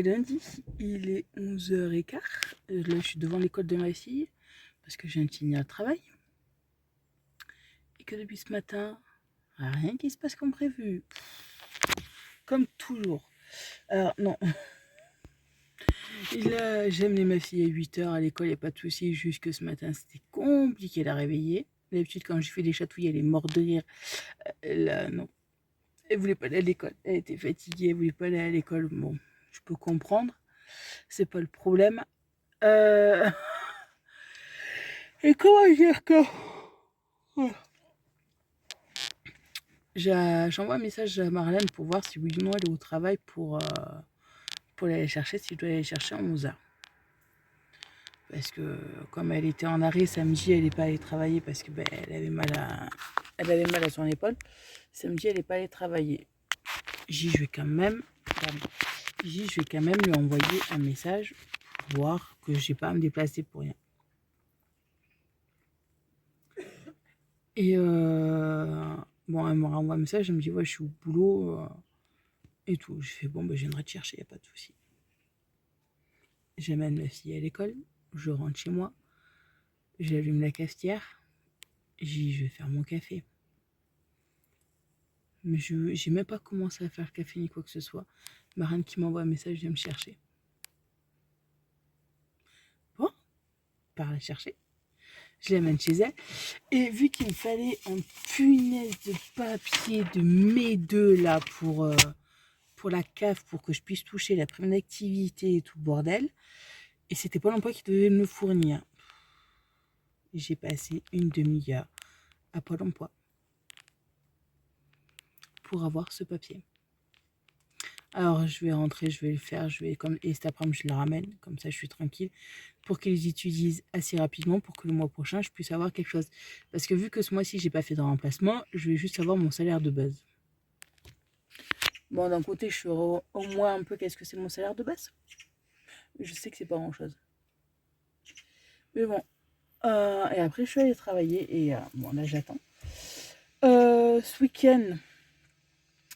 lundi, il est 11h15. Là, je suis devant l'école de ma fille parce que j'ai un petit travail. Et que depuis ce matin, rien qui se passe comme prévu. Comme toujours. Alors, non. Là, j'aime ma fille à 8h à l'école, il n'y a pas de souci. Juste que ce matin, c'était compliqué de la réveiller. D'habitude, quand je fais des chatouilles, elle est morte de rire. Là, non. Elle voulait pas aller à l'école. Elle était fatiguée, elle voulait pas aller à l'école. Bon, je peux comprendre. C'est pas le problème. Et comment dire que... J'envoie un message à Marlène pour voir si oui ou non elle est au travail pour aller chercher, si je dois aller chercher à 11h. Parce que comme elle était en arrêt samedi, elle n'est pas allée travailler parce que elle avait mal à son épaule. Samedi, elle n'est pas allée travailler. Je vais quand même lui envoyer un message pour voir que j'ai pas à me déplacer pour rien. Et bon, elle me renvoie un message, elle me dit ouais, je suis au boulot et tout. Je fais bon, je viendrai te chercher, y a pas de souci. J'amène ma fille à l'école, je rentre chez moi, j'allume la cafetière, je vais faire mon café. Mais je n'ai même pas commencé à faire le café ni quoi que ce soit. Ma reine qui m'envoie un message vient me chercher. Bon, par la chercher. Je l'amène chez elle. Et vu qu'il me fallait un punaise de papier de mes deux là pour la cave, pour que je puisse toucher la prime d'activité et tout le bordel, et c'était pas l'emploi qui devait me le fournir. J'ai passé une demi-heure à Pôle emploi pour avoir ce papier. Alors je vais rentrer, je vais le faire, et cet après-midi je le ramène, comme ça je suis tranquille, pour qu'ils utilisent assez rapidement pour que le mois prochain je puisse avoir quelque chose. Parce que vu que ce mois-ci j'ai pas fait de remplacement, je vais juste avoir mon salaire de base. Bon, d'un côté je saurai au moins un peu qu'est-ce que c'est mon salaire de base. Je sais que c'est pas grand-chose. Mais bon, et après je suis allée travailler et bon là j'attends. Ce week-end,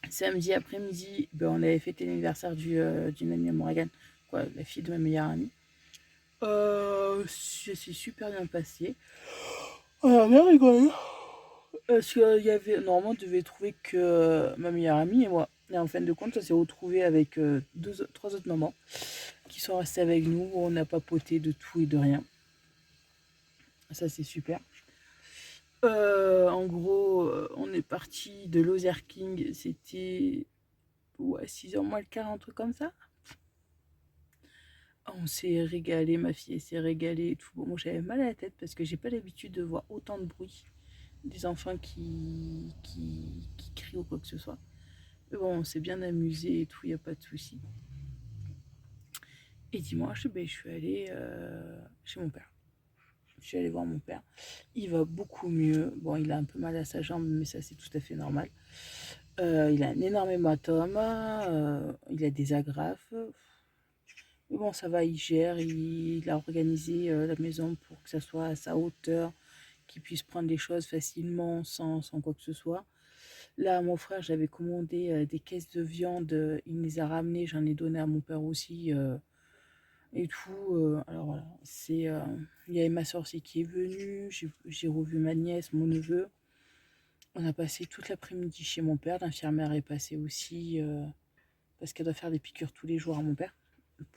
samedi après-midi, on avait fêté l'anniversaire d'une amie à Morgan, la fille de ma meilleure amie. Ça s'est super bien passé. On a bien rigolé. Parce qu'il y avait, normalement, on devait trouver que ma meilleure amie et moi. Et en fin de compte, ça s'est retrouvé avec trois autres mamans qui sont restées avec nous. On a papoté de tout et de rien. Ça, c'est super. En gros, on est parti de Lozère King. C'était 6h moins le quart, un truc comme ça. On s'est régalé, ma fille s'est régalée et tout. Bon, moi j'avais mal à la tête parce que j'ai pas l'habitude de voir autant de bruit. Des enfants qui crient ou quoi que ce soit. Mais bon, on s'est bien amusé et tout, il n'y a pas de souci. Et dimanche, je suis allée chez mon père. Je suis allée voir mon père. Il va beaucoup mieux. Bon, il a un peu mal à sa jambe, mais ça c'est tout à fait normal. Il a un énorme hématome. Il a des agrafes. Mais bon, ça va, il gère. Il a organisé la maison pour que ça soit à sa hauteur, qu'il puisse prendre les choses facilement sans quoi que ce soit. Là, mon frère, j'avais commandé des caisses de viande. Il me les a ramenées. J'en ai donné à mon père aussi. Et tout. Alors voilà. Il y avait ma soeur aussi qui est venue. J'ai revu ma nièce, mon neveu. On a passé toute l'après-midi chez mon père. L'infirmière est passée aussi parce qu'elle doit faire des piqûres tous les jours à mon père.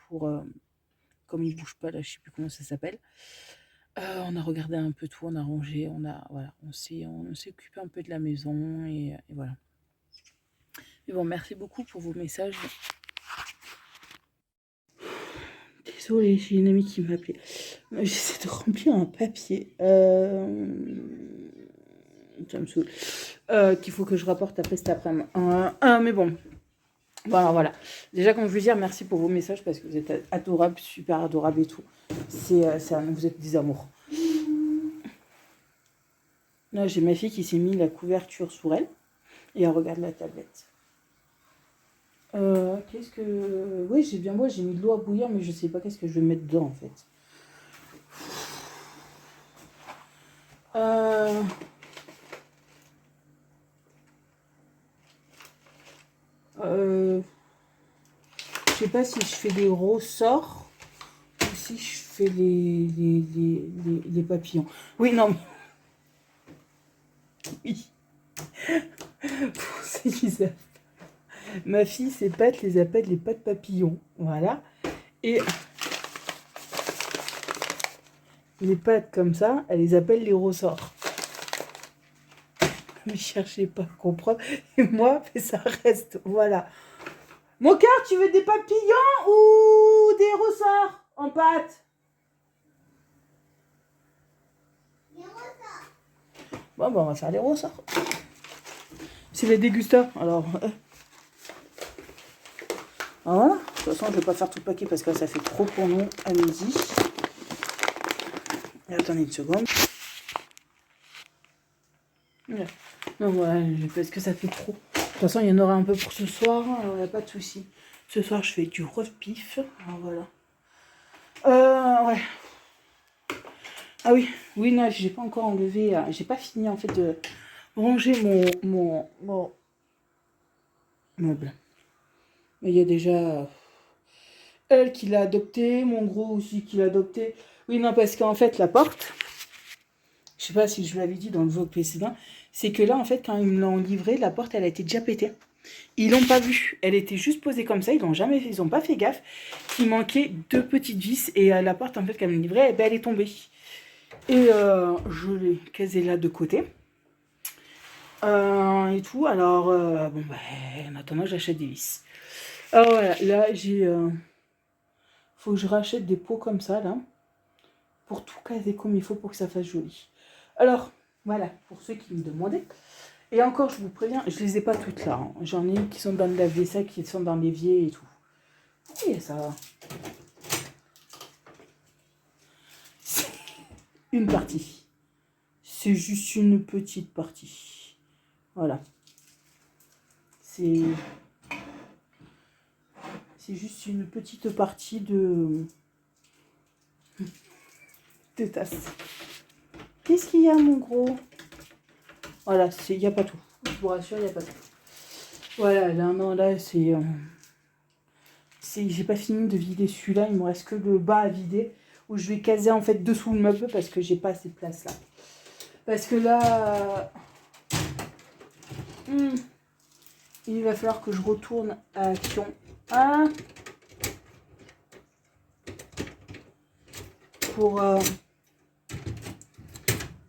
Comme il bouge pas, là, je sais plus comment ça s'appelle. On a regardé un peu tout, on a rangé, on s'est occupé un peu de la maison et voilà. Mais bon, merci beaucoup pour vos messages. Désolée, j'ai une amie qui m'a appelé. J'essaie de remplir un papier. Ça me saoule. Qu'il faut que je rapporte après cet après-midi. Mais bon. Voilà. Déjà, comme je veux dire, merci pour vos messages parce que vous êtes adorables, super adorables et tout. Vous êtes des amours. Là, j'ai ma fille qui s'est mis la couverture sur elle et elle regarde la tablette. Qu'est-ce que... Oui, j'ai mis de l'eau à bouillir, mais je sais pas qu'est-ce que je vais mettre dedans, en fait. Je sais pas si je fais des ressorts ou si je fais les papillons. Oui, non, mais... Oui. Pour ceux qui savent. Ma fille, ses pattes les appelle les pattes papillons. Voilà. Et les pattes comme ça, elle les appelle les ressorts. Ne cherchez pas à comprendre. Et moi, ça reste. Voilà. Mon cœur, tu veux des papillons ou des ressorts en pâte? Les ressorts. Bon, on va faire les ressorts. C'est les dégustats. Alors, voilà. De toute façon, je vais pas faire tout le paquet parce que là, ça fait trop pour nous. Allez-y. Attendez une seconde. Non, voilà, parce que ça fait trop. De toute façon, il y en aura un peu pour ce soir. Il n'y a pas de souci. Ce soir, je fais du roast beef. Alors, voilà. Ouais. Ah oui, oui, non, j'ai pas encore enlevé. J'ai pas fini en fait de ranger mon meuble. Mais il y a déjà elle qui l'a adopté, mon gros aussi qui l'a adopté. Oui, non, parce qu'en fait, la porte, je sais pas si je vous l'avais dit dans le vlog précédent, c'est que là, en fait, quand ils me l'ont livré, la porte, elle a été déjà pétée. Ils l'ont pas vue. Elle était juste posée comme ça. Ils ont pas fait gaffe. Il manquait 2 petites vis et la porte, en fait, quand elle me livrait, eh ben, elle est tombée. Et je l'ai casée là de côté. Et tout. Alors, bon, bah, en attendant, j'achète des vis. Alors voilà, là, j'ai... faut que je rachète des pots comme ça, là. Pour tout caser comme il faut pour que ça fasse joli. Alors, voilà, pour ceux qui me demandaient. Et encore, je vous préviens, je les ai pas toutes là. Hein. J'en ai qui sont dans le lave-vaisselle, qui sont dans l'évier et tout. Et ça va. C'est une partie. C'est juste une petite partie. Voilà. C'est juste une petite partie de tasses. Qu'est-ce qu'il y a, mon gros? Voilà, il n'y a pas tout. Je vous rassure, il n'y a pas tout. Voilà, là, non, là, j'ai pas fini de vider celui-là. Il me reste que le bas à vider. Où je vais caser, en fait, dessous le meuble parce que j'ai pas assez de place, là. Parce que là... il va falloir que je retourne à Action 1 pour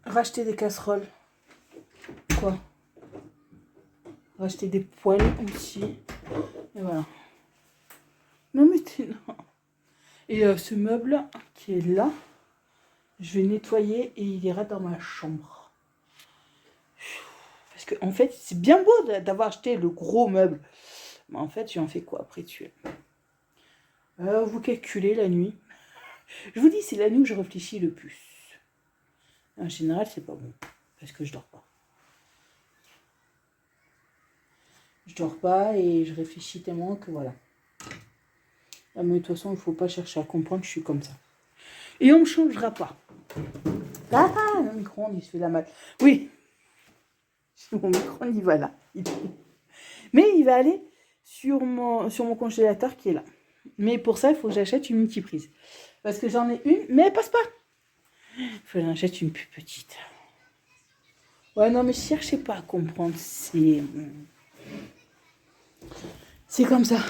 racheter des casseroles. Quoi? Racheter des poêles aussi. Et voilà. Non mais t'es... Non. Et ce meuble qui est là, je vais nettoyer et il ira dans ma chambre. Parce que en fait, c'est bien beau d'avoir acheté le gros meuble. Mais en fait, j'en fais quoi après tu vous calculez la nuit. Je vous dis, c'est la nuit où je réfléchis le plus. En général, c'est pas bon. Parce que je dors pas. Je dors pas et je réfléchis tellement que voilà. Ah, mais de toute façon, il faut pas chercher à comprendre que je suis comme ça. Et on me changera pas. Ah, le micro-ondes, il se fait la malle. Oui. Mon micro-ondes, il va là. Mais il va aller sur mon congélateur qui est là. Mais pour ça, il faut que j'achète une multiprise. Parce que j'en ai une, mais elle passe pas. Il faut que j'en achète une plus petite. Ouais, non, mais cherchez pas à comprendre. C'est comme ça.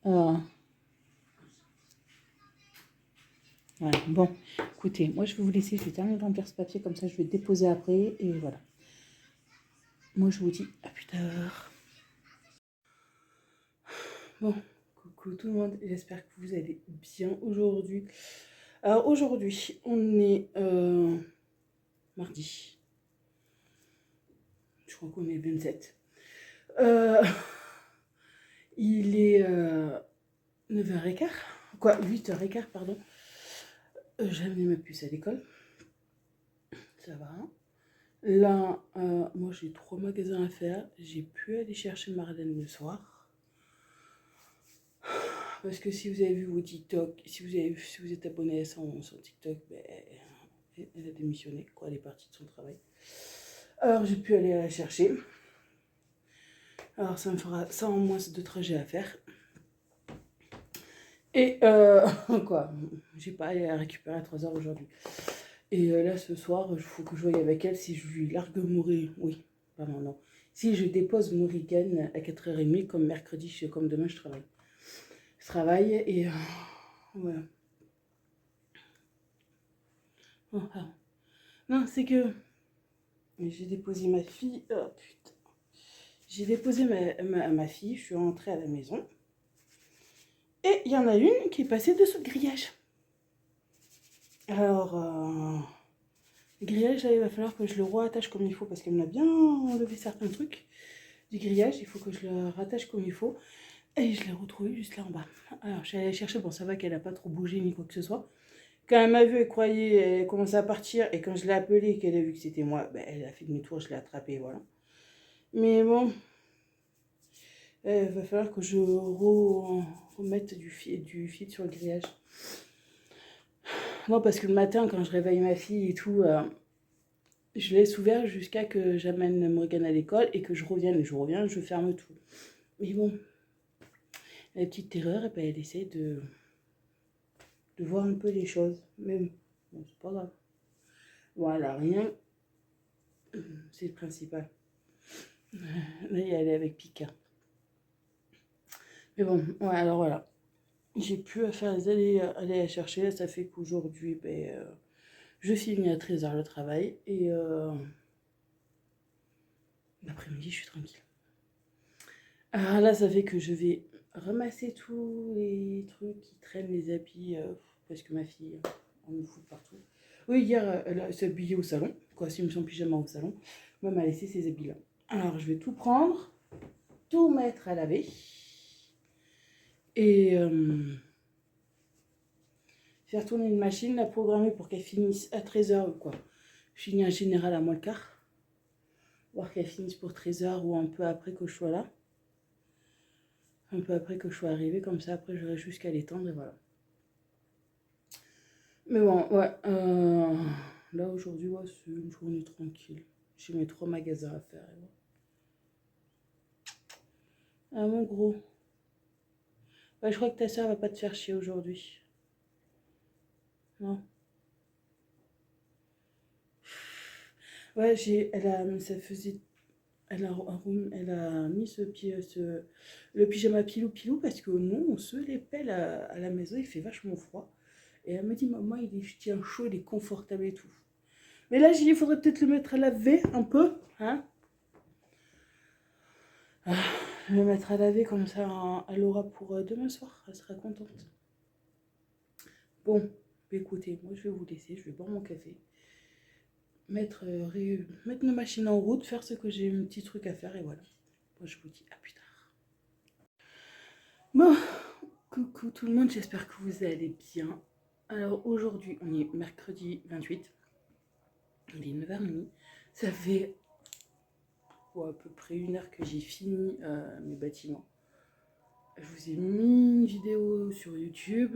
Voilà. Bon, écoutez, moi je vais vous laisser, je vais terminer de remplir ce papier, comme ça je vais le déposer après, et voilà. Moi je vous dis à plus tard. Bon, coucou tout le monde, j'espère que vous allez bien aujourd'hui. Alors aujourd'hui, on est mardi. Je crois qu'on est 27. Il est 9h15, quoi, 8h15, pardon. J'ai amené ma puce à l'école. Ça va. Là, moi j'ai 3 magasins à faire. J'ai pu aller chercher Marlène le soir. Parce que si vous avez vu vos TikTok, si vous êtes abonné à son TikTok, ben, elle a démissionné, quoi, elle est partie de son travail. Alors j'ai pu aller la chercher. Alors ça me fera ça en moins de trajet à faire. Et quoi, j'ai pas à récupérer à 3h aujourd'hui. Et là ce soir, il faut que je voie avec elle si je lui largue Morrigan. Oui, pardon, non. Si je dépose Morrigan à 4h30, comme mercredi, comme demain je travaille. Je travaille et voilà. Oh, ah. Non, c'est que j'ai déposé ma fille. Oh putain. J'ai déposé ma fille, je suis rentrée à la maison. Et il y en a une qui est passée dessous le grillage. Alors, le grillage, là, il va falloir que je le rattache comme il faut parce qu'elle m'a bien enlevé certains trucs du grillage. Il faut que je le rattache comme il faut. Et je l'ai retrouvée juste là en bas. Alors, je suis allée chercher. Bon, ça va qu'elle n'a pas trop bougé ni quoi que ce soit. Quand elle m'a vu, elle croyait, elle commençait à partir. Et quand je l'ai appelée et qu'elle a vu que c'était moi, ben, elle a fait demi-tour, je l'ai attrapée, voilà. Mais bon, il va falloir que je remette du fil sur le grillage. Non, parce que le matin, quand je réveille ma fille et tout, je laisse ouvert jusqu'à que j'amène Morgane à l'école et que je revienne. Et je reviens, je ferme tout. Mais bon, la petite terreur, et ben, elle essaie de voir un peu les choses. Mais bon, c'est pas grave. Voilà, rien. C'est le principal. Là, elle est avec Pika. Mais bon, ouais, alors voilà. J'ai plus à faire aller la chercher. Ça fait qu'aujourd'hui, ben, je finis à 13h le travail. Et l'après-midi, je suis tranquille. Alors là, ça fait que je vais ramasser tous les trucs qui traînent, les habits, parce que ma fille, on me fout partout. Oui, hier, elle s'est habillée au salon, costume son pyjama au salon. Moi, elle m'a laissé ses habits là. Alors, je vais tout prendre, tout mettre à laver. Et faire tourner une machine, la programmer pour qu'elle finisse à 13h ou quoi. Je finis en général à moins le quart. Voir qu'elle finisse pour 13h ou un peu après que je sois là. Un peu après que je sois arrivée, comme ça après j'aurai jusqu'à l'étendre et voilà. Mais bon, ouais, là aujourd'hui, ouais, c'est une journée tranquille. J'ai mes 3 magasins à faire. Ouais. Ah mon gros, ouais, je crois que ta soeur va pas te faire chier aujourd'hui. Non. Ouais, ça faisait, elle a mis le pyjama pilou parce que nous, on se les pèle à la maison, il fait vachement froid. Et elle me dit, maman, il tient chaud, il est confortable et tout. Mais là, j'ai dit, il faudrait peut-être le mettre à laver un peu, hein. Le mettre à laver comme ça, elle aura pour demain soir, elle sera contente. Bon, écoutez, moi je vais vous laisser, je vais boire mon café, mettre nos machines en route, faire ce que j'ai un petit truc à faire et voilà. Moi je vous dis à plus tard. Bon, coucou tout le monde, j'espère que vous allez bien. Alors aujourd'hui, on est mercredi 28, il est 9h30, ça fait à peu près 1 heure que j'ai fini mes bâtiments. Je vous ai mis une vidéo sur YouTube.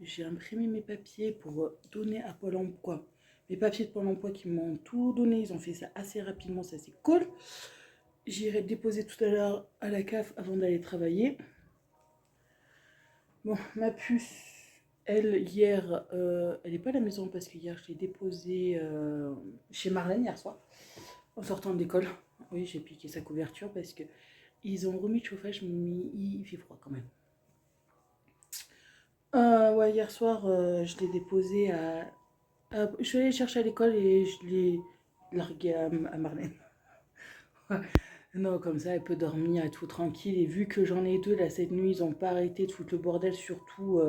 J'ai imprimé mes papiers pour donner à Pôle emploi. Mes papiers de Pôle emploi qui m'ont tout donné, ils ont fait ça assez rapidement, ça c'est cool. J'irai déposer tout à l'heure à la CAF avant d'aller travailler. Bon, ma puce, elle, hier, elle n'est pas à la maison parce que hier je l'ai déposée chez Marlène hier soir, en sortant de l'école. Oui, j'ai piqué sa couverture parce que ils ont remis le chauffage, mais il fait froid quand même. Ouais, hier soir, je l'ai déposé je suis allée chercher à l'école et je l'ai largué à Marlène. Non, comme ça, elle peut dormir tout tranquille. Et vu que j'en ai 2, là, cette nuit, ils n'ont pas arrêté de foutre le bordel, surtout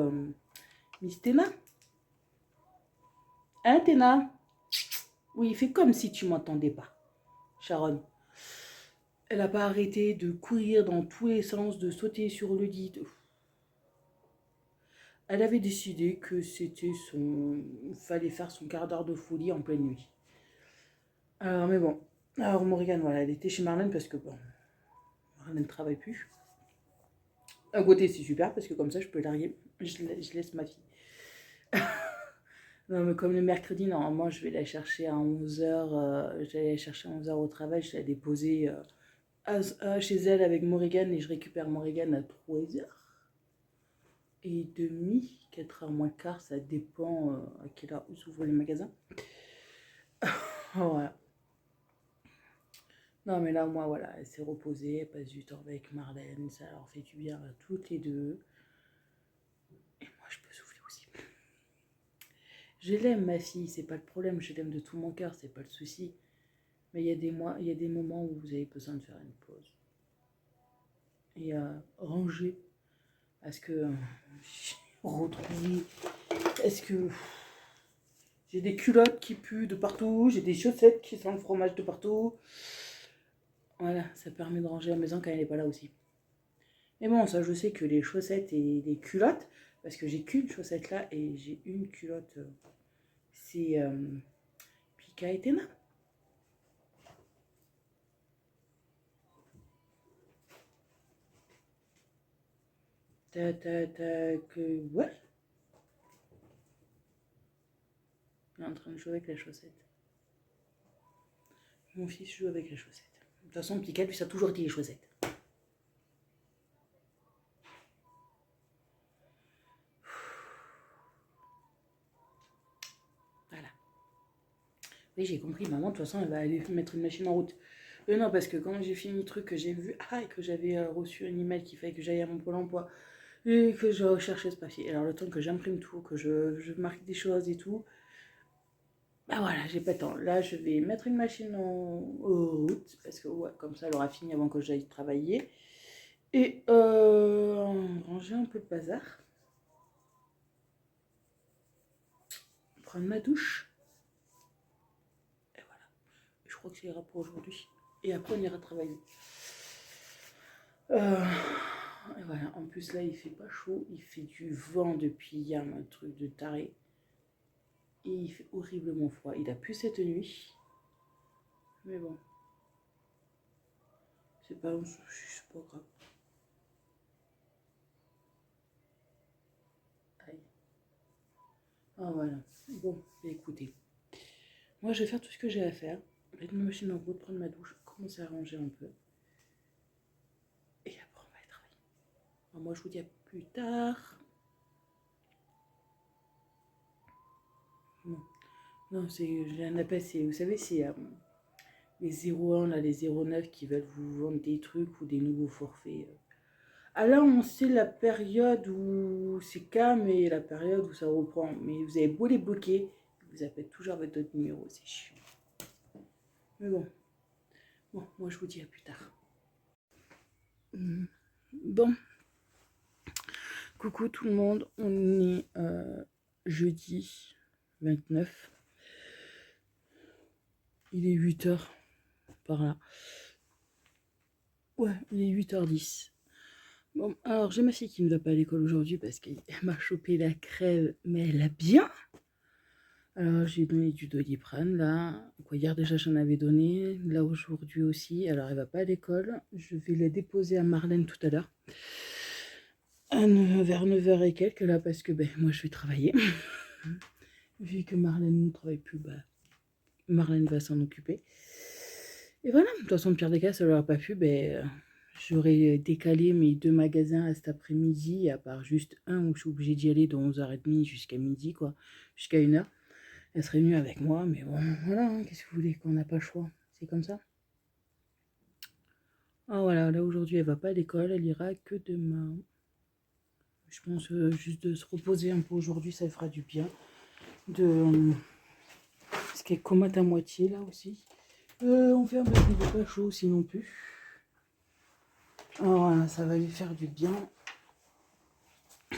Miss Téna. Hein, Téna? Oui, fais comme si tu m'entendais pas, Sharon. Elle n'a pas arrêté de courir dans tous les sens, de sauter sur le lit. Elle avait décidé que c'était fallait faire son quart d'heure de folie en pleine nuit. Alors, mais bon. Alors, Morgane, voilà, elle était chez Marlène parce que, bon, Marlène ne travaille plus. À côté, c'est super parce que comme ça, je peux larguer. Je laisse ma fille. Non, mais comme le mercredi, normalement, je vais la chercher à 11h. J'allais la chercher à 11h au travail. Je l'ai déposée chez elle avec Morrigan et je récupère Morrigan à 3h30, 4h moins quart, ça dépend à quelle heure s'ouvrent les magasins. Voilà. Non, mais là, moi, voilà, elle s'est reposée, elle passe du temps avec Marlène, ça leur fait du bien à toutes les deux. Et moi, je peux souffler aussi. Je l'aime, ma fille, c'est pas le problème, je l'aime de tout mon cœur, c'est pas le souci. Mais il y a des moments où vous avez besoin de faire une pause. Et ranger. Parce que j'ai retrouvé. Est-ce que j'ai des culottes qui puent de partout, j'ai des chaussettes qui sentent le fromage de partout. Voilà, ça permet de ranger la maison quand elle n'est pas là aussi. Mais bon, ça, je sais que les chaussettes et les culottes, parce que j'ai qu'une chaussette là et j'ai une culotte, c'est Pika et Tena. Ouais. Il est en train de jouer avec la chaussette. Mon fils joue avec les chaussettes. De toute façon, Pika, lui, ça a toujours été les chaussettes. Voilà. Oui, j'ai compris. Maman, de toute façon, elle va aller mettre une machine en route. Non, parce que quand j'ai fini le truc, que j'ai vu, et que j'avais reçu un email qu'il fallait que j'aille à mon Pôle emploi, et que je recherchais ce papier. Alors, le temps que j'imprime tout, que je marque des choses et tout, bah voilà, j'ai pas de temps. Là, je vais mettre une machine en route, parce que ouais, comme ça, elle aura fini avant que j'aille travailler. Et ranger un peu le bazar. Prendre ma douche. Et voilà. Je crois que ça ira pour aujourd'hui. Et après, on ira travailler. Et voilà. En plus, là, il fait pas chaud. Il fait du vent depuis hier, un truc de taré. Et il fait horriblement froid. Il a plu cette nuit. Mais bon. C'est pas grave. Aïe. Ah voilà. Bon, écoutez. Moi, je vais faire tout ce que j'ai à faire. Mettre ma machine en route, prendre ma douche, commencer à ranger un peu. Et après, on va aller travailler. Alors moi, je vous dis à plus tard. Non, non, j'ai un appel, vous savez, c'est les 01, là, les 09 qui veulent vous vendre des trucs ou des nouveaux forfaits. Ah là, on sait la période où c'est calme et la période où ça reprend. Mais vous avez beau les bloquer, ils vous appellent toujours avec d'autres numéros, c'est chiant. Mais bon, moi je vous dis à plus tard. Bon, coucou tout le monde, on est jeudi 29. Il est 8h par là. Ouais, il est 8h10. Bon, alors j'ai ma fille qui ne va pas à l'école aujourd'hui parce qu'elle m'a chopé la crève, mais elle a bien. Alors j'ai donné du Doliprane là. Quoi, hier déjà j'en avais donné, là aujourd'hui aussi. Alors elle va pas à l'école. Je vais la déposer à Marlène tout à l'heure. Vers 9h et quelques là parce que moi je vais travailler. Vu que Marlène ne travaille plus, Marlène va s'en occuper. Et voilà, de toute façon, le pire des cas, ça leur a pas plu, j'aurais décalé mes 2 magasins à cet après-midi, à part juste un où je suis obligée d'y aller de 11h30 jusqu'à midi, quoi, jusqu'à 1h. Elle serait venue avec moi, mais bon, voilà, hein, qu'est-ce que vous voulez, qu'on n'a pas le choix, c'est comme ça. Ah voilà, là aujourd'hui, elle va pas à l'école, elle ira que demain. Je pense juste de se reposer un peu aujourd'hui, ça fera du bien. Ce qui est comate à moitié, là aussi. On fait un peu de pas chaud aussi non plus. Alors voilà, ça va lui faire du bien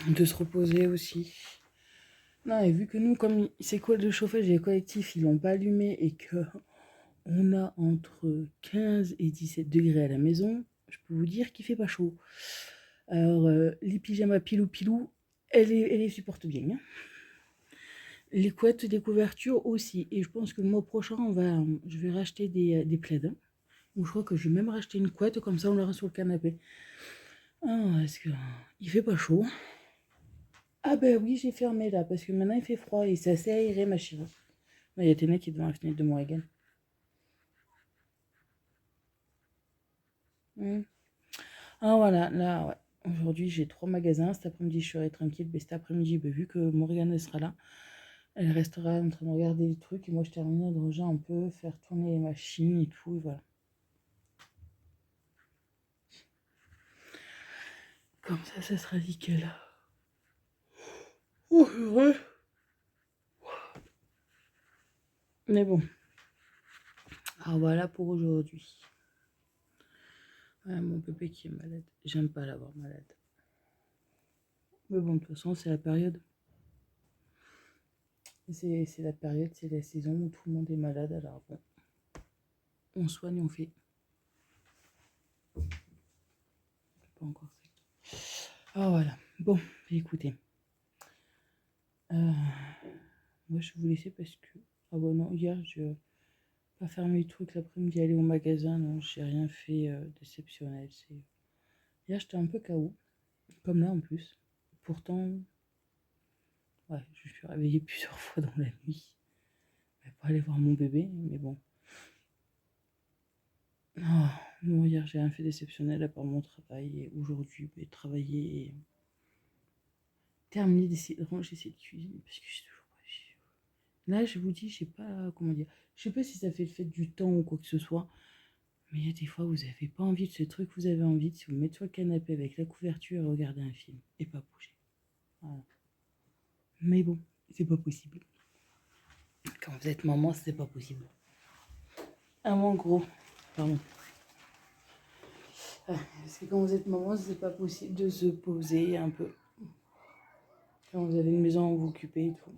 de se reposer aussi. Non, et vu que nous, comme c'est quoi de chauffage et les collectifs, ils l'ont pas allumé et que on a entre 15 et 17 degrés à la maison, je peux vous dire qu'il fait pas chaud. Alors, les pyjamas pilou, elle les supporte bien. Hein. Les couettes, des couvertures aussi. Et je pense que le mois prochain, je vais racheter des plaids. Hein. Ou je crois que je vais même racheter une couette, comme ça on l'aura sur le canapé. Ah, est-ce que il fait pas chaud? Ah ben oui, j'ai fermé là, parce que maintenant il fait froid et c'est assez aéré ma chérie. Il y a Téné qui est devant la fenêtre de Morrigan. Ah voilà, là, ouais. Aujourd'hui, j'ai 3 magasins. Cet après-midi, je serai tranquille. Mais cet après-midi, bah, vu que Morgane elle sera là, elle restera en train de regarder les trucs. Et moi, je terminerai de ranger un peu, faire tourner les machines et tout. Et voilà. Comme ça sera nickel. Oh, ouais. Mais bon. Alors voilà pour aujourd'hui. Ouais, mon bébé qui est malade. J'aime pas l'avoir malade. Mais bon, de toute façon, c'est la période. C'est la période, c'est la saison où tout le monde est malade. Alors bon, on soigne, on fait. Pas encore ça. Ah voilà. Bon, écoutez. Moi, je vais vous laisser parce que... Ah bon, non, hier, je pas faire mes trucs l'après-midi, aller au magasin. Non, j'ai rien fait d'exceptionnel. Hier, j'étais un peu KO. Comme là, en plus. Pourtant, ouais, je suis réveillée plusieurs fois dans la nuit. Pour aller voir mon bébé, mais bon. Oh, bon, hier, j'ai rien fait d'exceptionnel à part mon travail. Et aujourd'hui, j'ai travaillé et terminé d'essayer de ranger cette cuisine parce que j'ai toujours pas. Là, je vous dis, je sais pas comment dire. Je sais pas si ça fait le fait du temps ou quoi que ce soit. Mais il y a des fois, vous n'avez pas envie de ce truc, vous avez envie de vous mettre sur le canapé avec la couverture et regarder un film et pas bouger. Voilà. Mais bon, c'est pas possible. Quand vous êtes maman, c'est pas possible. Ah, mon gros, pardon. Parce que quand vous êtes maman, c'est pas possible de se poser un peu. Quand vous avez une maison à vous occuper et tout.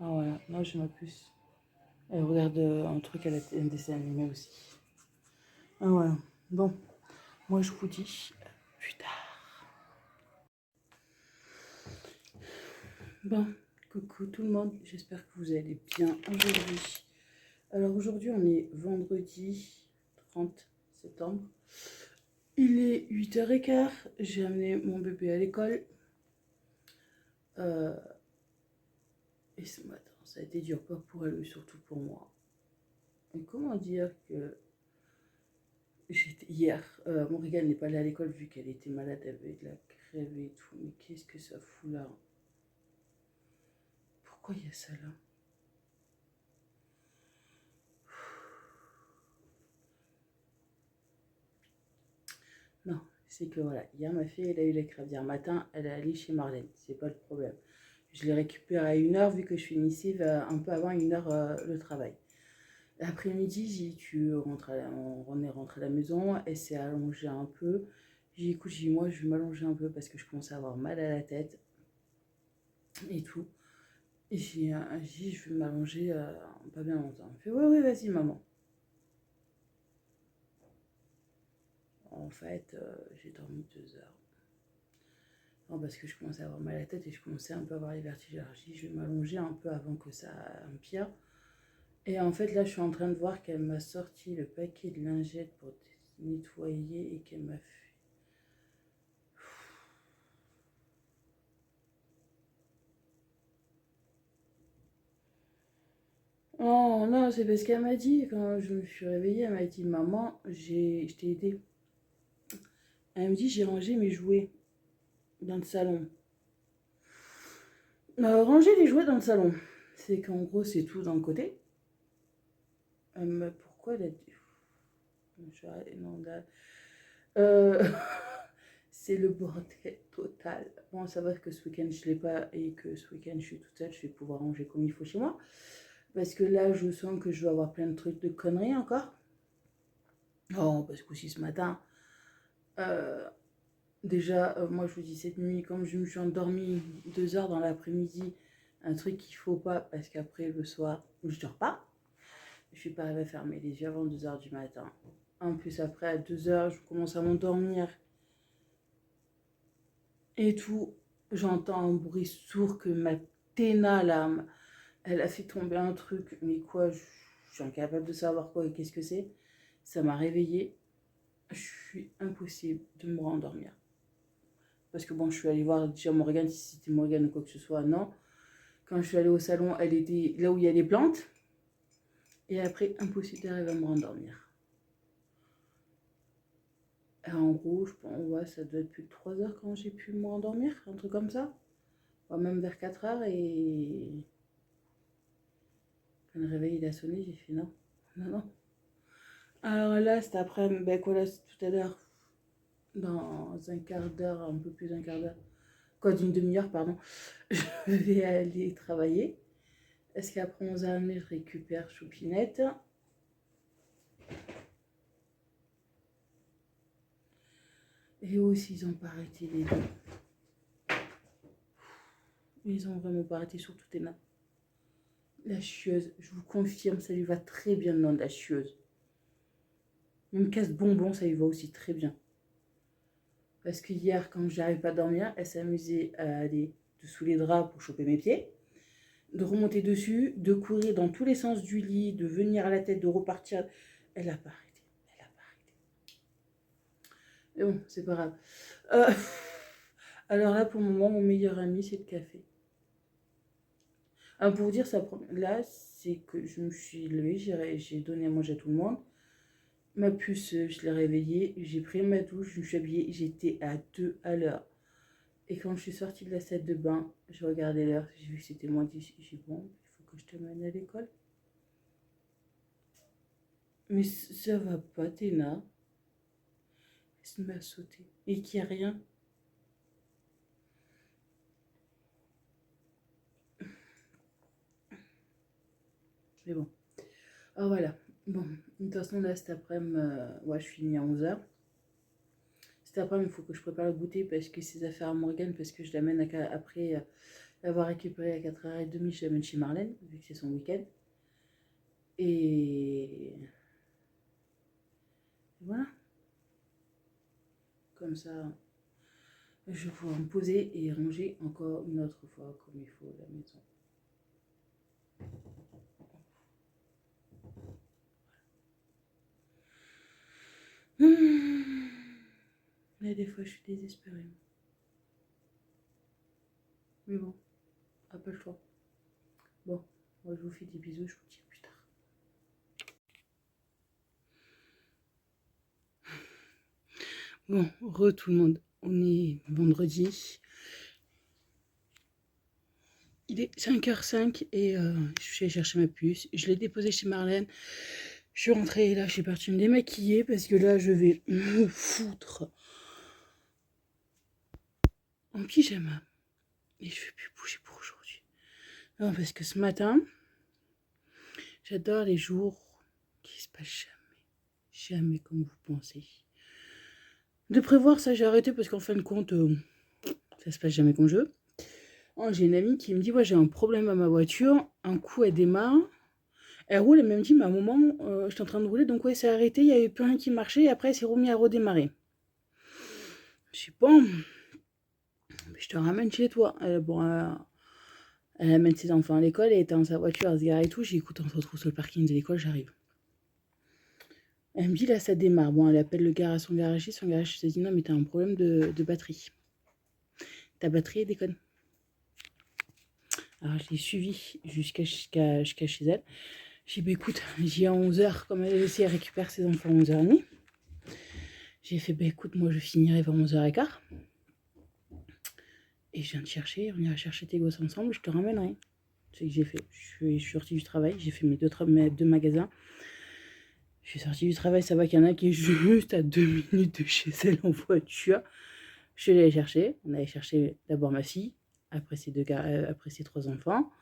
Ah voilà, moi je m'accuse. Elle regarde un truc à un dessin animé aussi. Ah voilà. Bon, moi je vous dis plus tard. Bon, coucou tout le monde, j'espère que vous allez bien aujourd'hui. Alors aujourd'hui on est vendredi 30 septembre. Il est 8h15, j'ai amené mon bébé à l'école. Et ce matin, ça a été dur, pas pour elle, mais surtout pour moi. Et comment dire que hier, Morgane n'est pas allée à l'école vu qu'elle était malade, elle avait de la crève et tout. Mais qu'est-ce que ça fout là? Pourquoi il y a ça là? Non, c'est que voilà, hier ma fille elle a eu la crève. Hier matin, elle est allée chez Marlène, c'est pas le problème. Je l'ai récupérée à 1h vu que je finissais un peu avant 1h le travail. L'après-midi, on est rentré à la maison, elle s'est allongée un peu. J'ai dit, écoute, moi je vais m'allonger un peu parce que je commence à avoir mal à la tête et tout. Et j'ai dit, je vais m'allonger pas bien longtemps. Elle me fait, ouais, ouais, vas-y, maman. En fait, j'ai dormi 2 heures. Non, parce que je commençais à avoir mal à la tête et je commençais un peu à avoir les vertiges. Alors, j'ai dit, je vais m'allonger un peu avant que ça empire. Et en fait, là, je suis en train de voir qu'elle m'a sorti le paquet de lingettes pour nettoyer et qu'elle m'a fait. Oh non, c'est parce qu'elle m'a dit, quand je me suis réveillée, elle m'a dit, maman, je t'ai aidé. Elle me dit, j'ai rangé mes jouets dans le salon. Ranger les jouets dans le salon, c'est qu'en gros, c'est tout d'un côté. Pourquoi elle a dit... Non, là... c'est le bordel total. Bon, ça va que ce week-end, je ne l'ai pas et que ce week-end, je suis toute seule, je vais pouvoir ranger comme il faut chez moi. Parce que là, je sens que je vais avoir plein de trucs de conneries encore. Oh, parce qu'aussi ce matin, déjà, moi je vous dis cette nuit, comme je me suis endormie 2 heures dans l'après-midi, un truc qu'il faut pas, parce qu'après le soir, je dors pas. Je suis pas arrivée à fermer les yeux avant 2 heures du matin. En plus, après, à 2 heures, je commence à m'endormir. Et tout, j'entends un bruit sourd que ma Téna, là, elle a fait tomber un truc. Mais quoi, je suis incapable de savoir quoi et qu'est-ce que c'est. Ça m'a réveillée. Je suis impossible de me rendormir. Parce que bon, je suis allée voir déjà Morgane, si c'était Morgane ou quoi que ce soit, non. Quand je suis allée au salon, elle était là où il y a les plantes. Et après, impossible d'arriver à me rendormir. Et en gros, ouais, ça doit être plus de 3 heures quand j'ai pu m'endormir, un truc comme ça. Ouais, même vers 4 heures et quand le réveil il a sonné, j'ai fait non, non, non. Alors là, cet après-midi, ben quoi là, c'est tout à l'heure, dans un quart d'heure, un peu plus d'un quart d'heure, quoi d'une demi-heure, pardon, je vais aller travailler. Est-ce qu'après 11h30, je récupère Choupinette? Et aussi, ils ont pas arrêté les deux. Ils ont vraiment pas arrêté, surtout Théna. La chieuse, je vous confirme, ça lui va très bien le nom de la chieuse. Même casse-bonbon, ça lui va aussi très bien. Parce que hier, quand j'arrive pas à dormir, elle s'amusait à aller dessous les draps pour choper mes pieds, de remonter dessus, de courir dans tous les sens du lit, de venir à la tête, de repartir. Elle a pas arrêté. Elle a pas arrêté. Mais bon, c'est pas grave. Euh, alors là, pour le moment, mon meilleur ami, c'est le café. Pour vous dire, là, c'est que je me suis levée, j'ai donné à manger à tout le monde. Ma puce, je l'ai réveillée, j'ai pris ma douche, je me suis habillée, j'étais à 2 à l'heure. Et quand je suis sortie de la salle de bain, je regardais l'heure, j'ai vu que c'était moins 10. J'ai dit, bon, il faut que je te mène à l'école. Mais ça va pas, Téna. Elle se met à sauter. Et qu'il n'y a rien. Mais bon. Ah voilà. Bon, de toute façon, là, cet après-midi, ouais, je finis à 11h. Cet après-midi, il faut que je prépare le goûter parce que c'est affaires à Morgane, parce que je l'amène après l'avoir récupéré à 4h30, je l'amène chez Marlène, vu que c'est son week-end. Et voilà. Comme ça, je vais pouvoir me poser et ranger encore une autre fois comme il faut la maison. Mais des fois, je suis désespérée. Mais bon, pas le choix. Bon, moi, je vous fais des bisous, je vous dis à plus tard. Bon, tout le monde. On est vendredi. Il est 5h05 et je suis allée chercher ma puce. Je l'ai déposée chez Marlène. Je suis rentrée et là, je suis partie me démaquiller parce que là, je vais me foutre en pyjama. Et je ne vais plus bouger pour aujourd'hui. Non, parce que ce matin, j'adore les jours qui se passent jamais. Jamais comme vous pensez. De prévoir, ça, j'ai arrêté parce qu'en fin de compte, ça se passe jamais comme je veux. Oh, j'ai une amie qui me dit, ouais, j'ai un problème à ma voiture. Un coup, elle démarre. Elle roule, elle m'a dit, mais à un moment, j'étais en train de rouler, donc ouais, c'est arrêté, il n'y avait plus rien qui marchait, et après, elle s'est remis à redémarrer. Je dis, bon, je te ramène chez toi. Elle amène ses enfants à l'école, elle était dans sa voiture, elle se gare et tout. J'ai dit, écoute, on se retrouve sur le parking de l'école, j'arrive. Elle me dit, là, ça démarre. Bon, elle appelle son garagiste se dit, non, mais t'as un problème de batterie. Ta batterie, elle déconne. Alors, je l'ai suivie jusqu'à chez elle. J'ai dit, bah, écoute, j'y ai à 11h, comme elle récupère ses enfants à 11h30. J'ai fait, bah, écoute, moi, je finirai vers 11h15. Et je viens de chercher, on ira chercher tes gosses ensemble, je te ramènerai. C'est ce que j'ai fait. Je suis sortie du travail, j'ai fait mes deux magasins. Je suis sortie du travail, ça va qu'il y en a qui est juste à 2 minutes de chez elle en voiture. Je suis allée chercher. On allait chercher d'abord ma fille, après ses 3 enfants.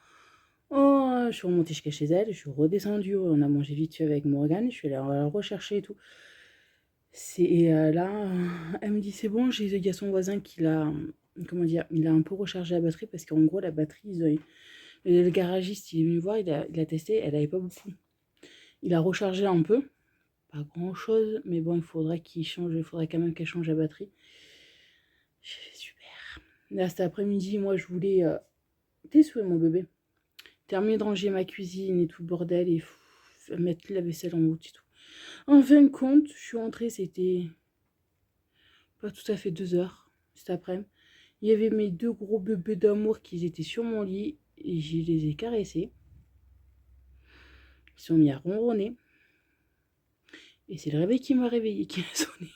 Oh, je suis remontée jusqu'à chez elle, je suis redescendue, on a mangé vite fait avec Morgane, je suis allée la rechercher et tout. Là, elle me dit c'est bon, il y a son voisin qui l'a, comment dire, il a un peu rechargé la batterie parce qu'en gros la batterie, le garagiste il est venu voir, il a testé, elle n'avait pas beaucoup. Il a rechargé un peu, pas grand chose, mais bon il faudrait quand même qu'elle change la batterie. J'ai fait super. Là cet après-midi, moi je voulais, t'es souhait mon bébé, terminer de ranger ma cuisine et tout le bordel et mettre la vaisselle en route et tout. En fin de compte, je suis rentrée, c'était pas tout à fait 2 heures cet après-midi. Il y avait mes 2 gros bébés d'amour qui étaient sur mon lit et je les ai caressés. Ils sont mis à ronronner. Et c'est le réveil qui m'a réveillée, qui a sonné.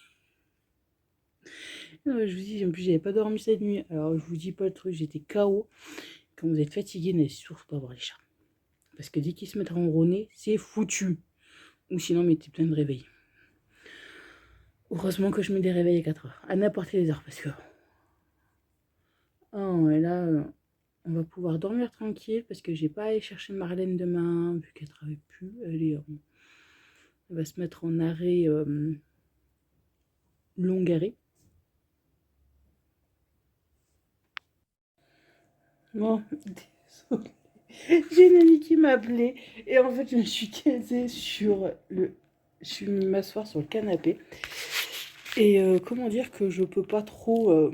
Je vous dis, en plus, j'avais pas dormi cette nuit. Alors, je vous dis pas le truc, j'étais KO. Quand vous êtes fatigué, n'allez surtout pas voir les chats. Parce que dès qu'ils se mettent à ronronner, c'est foutu. Ou sinon, mettez plein de réveils. Heureusement que je mets des réveils à 4 heures. À n'importe quelle heure, parce que... Oh, et là, on va pouvoir dormir tranquille, parce que j'ai pas à aller chercher Marlène demain, vu qu'elle travaille plus. Elle va se mettre en arrêt, long arrêt. Bon, désolée. J'ai une amie qui m'a appelée et en fait je me suis casée sur le... Je suis venue m'asseoir sur le canapé et comment dire que je peux pas trop...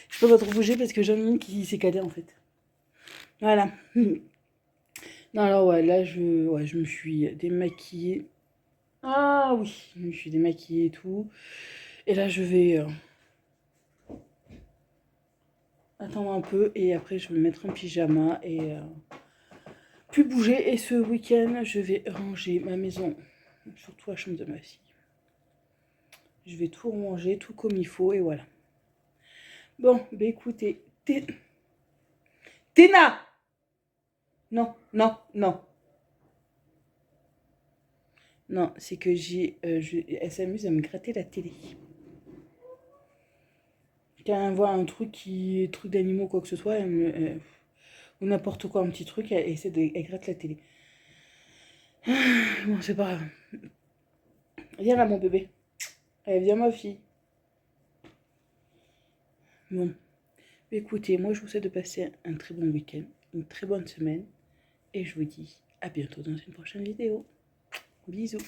Je peux pas trop bouger parce que j'en ai une qui s'est calée en fait. Voilà. Non alors ouais, là je me suis démaquillée. Ah oui, je me suis démaquillée et tout. Et là je vais... attendre un peu et après je vais me mettre en pyjama et plus bouger. Et ce week-end, je vais ranger ma maison, surtout la chambre de ma fille. Je vais tout ranger, tout comme il faut et voilà. Bon, bah écoutez, Téna! Non, non, non. Non, c'est que elle s'amuse à me gratter la télé. Quand elle voit un truc truc d'animaux quoi que ce soit, ou n'importe quoi, un petit truc, elle gratte la télé. Bon, c'est pas grave. Viens là, mon bébé. Allez, viens, ma fille. Bon, écoutez, moi je vous souhaite de passer un très bon week-end, une très bonne semaine, et je vous dis à bientôt dans une prochaine vidéo. Bisous.